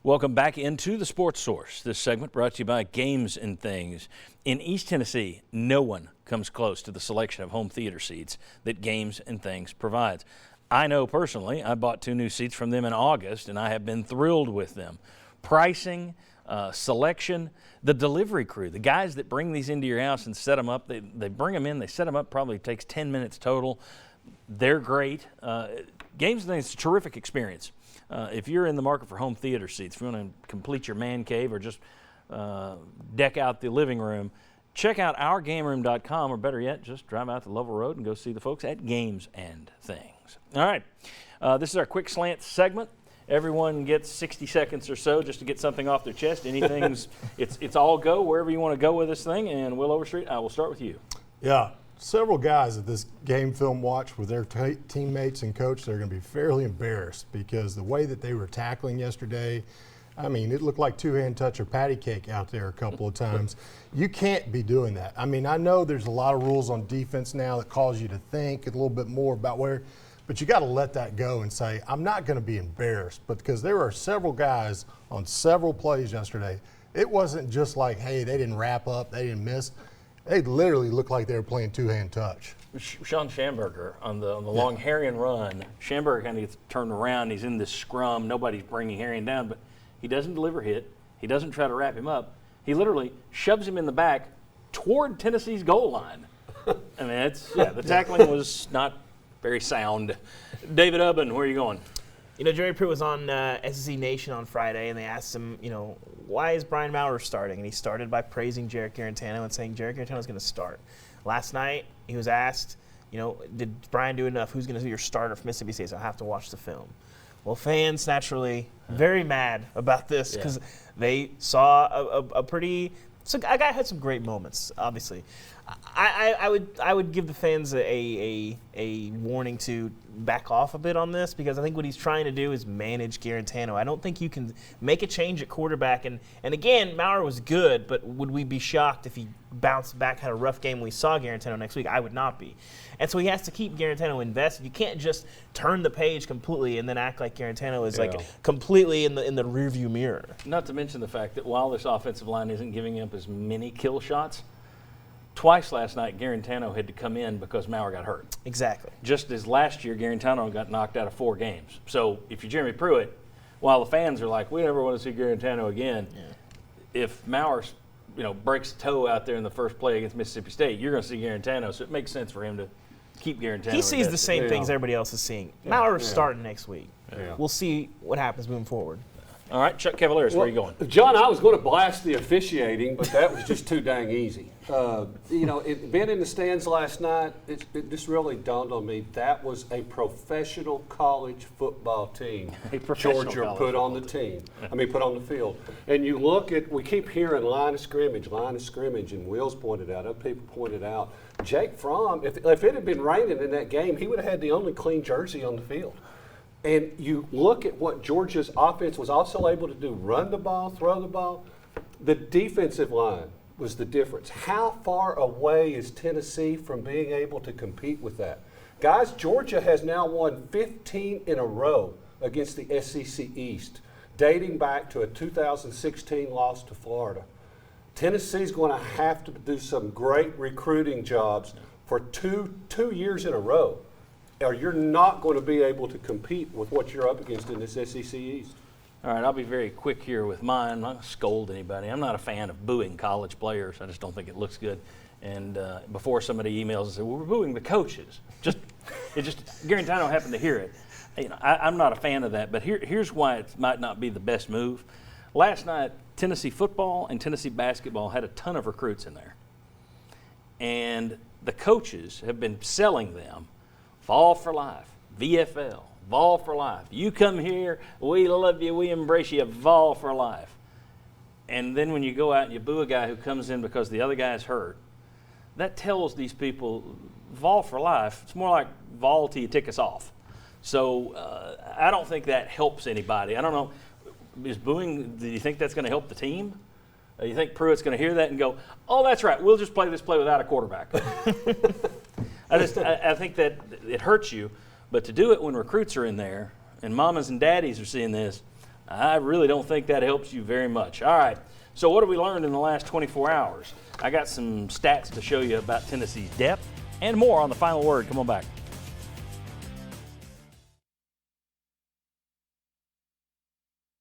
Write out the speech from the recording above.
Welcome back into the Sports Source. This segment brought to you by Games and Things. In East Tennessee, no one comes close to the selection of home theater seats that Games and Things provides. I know personally, I bought 2 new seats from them in August, and I have been thrilled with them. Pricing, selection, the delivery crew, the guys that bring these into your house and set them up, they bring them in, they set them up, probably takes 10 minutes total. They're great. Games and Things is a terrific experience. If you're in the market for home theater seats, if you want to complete your man cave or just deck out the living room, check out ourgameroom.com, or better yet, just drive out to Lovell Road and go see the folks at Games and Things. All right, this is our quick slant segment. Everyone gets 60 seconds or so just to get something off their chest. Anything's, it's all go wherever you want to go with this thing. And Will Overstreet, I will start with you. Yeah. Several guys at this game film watch with their teammates and coach, they're going to be fairly embarrassed because the way that they were tackling yesterday, I mean, it looked like two-hand touch or patty cake out there a couple of times. You can't be doing that. I mean, I know there's a lot of rules on defense now that cause you to think a little bit more about where, but you got to let that go and say, I'm not going to be embarrassed. But because there are several guys on several plays yesterday, it wasn't just like, hey, they didn't wrap up, they didn't miss. They literally looked like they were playing two-hand touch. Sean Schamberger on the long Harrion run. Schamberger kind of gets turned around. He's in this scrum. Nobody's bringing Harrion down, but he doesn't deliver hit. He doesn't try to wrap him up. He literally shoves him in the back toward Tennessee's goal line. I mean, the tackling was not very sound. David Ubben, where are you going? You know, Jeremy Pruitt was on SEC Nation on Friday, and they asked him, why is Brian Maurer starting? And he started by praising Jarrett Guarantano and saying Jarrett Guarantano is going to start. Last night, he was asked, did Brian do enough? Who's going to be your starter for Mississippi State? So I have to watch the film. Well, fans naturally very mad about this because they saw a pretty – so a guy had some great moments, obviously. I would give the fans a warning to back off a bit on this because I think what he's trying to do is manage Guarantano. I don't think you can make a change at quarterback. And again, Maurer was good, but would we be shocked if he bounced back, had a rough game when we saw Guarantano next week? I would not be. And so he has to keep Guarantano invested. You can't just turn the page completely and then act like Guarantano is like completely in the rearview mirror. Not to mention the fact that while this offensive line isn't giving up as many kill shots, twice last night, Guarantano had to come in because Maurer got hurt. Exactly. Just as last year, Guarantano got knocked out of 4 games. So if you're Jeremy Pruitt, while the fans are like, we never want to see Guarantano again, if Maurer breaks a toe out there in the first play against Mississippi State, you're going to see Guarantano. So it makes sense for him to keep Guarantano. He sees the same things everybody else is seeing. Maurer's starting next week. We'll see what happens moving forward. All right, Chuck Cavaliers, where are you going? John, I was going to blast the officiating, but that was just too dang easy. Being in the stands last night, it just really dawned on me that was a professional college football team Georgia put on the team. Put on the field. And you look at, we keep hearing line of scrimmage, and Will's pointed out, other people pointed out, Jake Fromm, if it had been raining in that game, he would have had the only clean jersey on the field. And you look at what Georgia's offense was also able to do, run the ball, throw the ball. The defensive line was the difference. How far away is Tennessee from being able to compete with that? Guys, Georgia has now won 15 in a row against the SEC East, dating back to a 2016 loss to Florida. Tennessee's going to have to do some great recruiting jobs for two years in a row, or you're not going to be able to compete with what you're up against in this SEC East. All right, I'll be very quick here with mine. I'm not going to scold anybody. I'm not a fan of booing college players. I just don't think it looks good. And before somebody emails and says, well, we're booing the coaches. Guarantano happened to hear it. I'm not a fan of that, but here's why it might not be the best move. Last night, Tennessee football and Tennessee basketball had a ton of recruits in there. And the coaches have been selling them Vol for life, VFL, Vol for life. You come here, we love you, we embrace you, Vol for life. And then when you go out and you boo a guy who comes in because the other guy is hurt, that tells these people, Vol for life, it's more like Vol till you tick us off. So I don't think that helps anybody. I don't know, do you think that's going to help the team? You think Pruitt's going to hear that and go, oh, that's right, we'll just play this play without a quarterback. I think that it hurts you, but to do it when recruits are in there and mamas and daddies are seeing this, I really don't think that helps you very much. All right, so what have we learned in the last 24 hours? I got some stats to show you about Tennessee's depth and more on the Final Word. Come on back.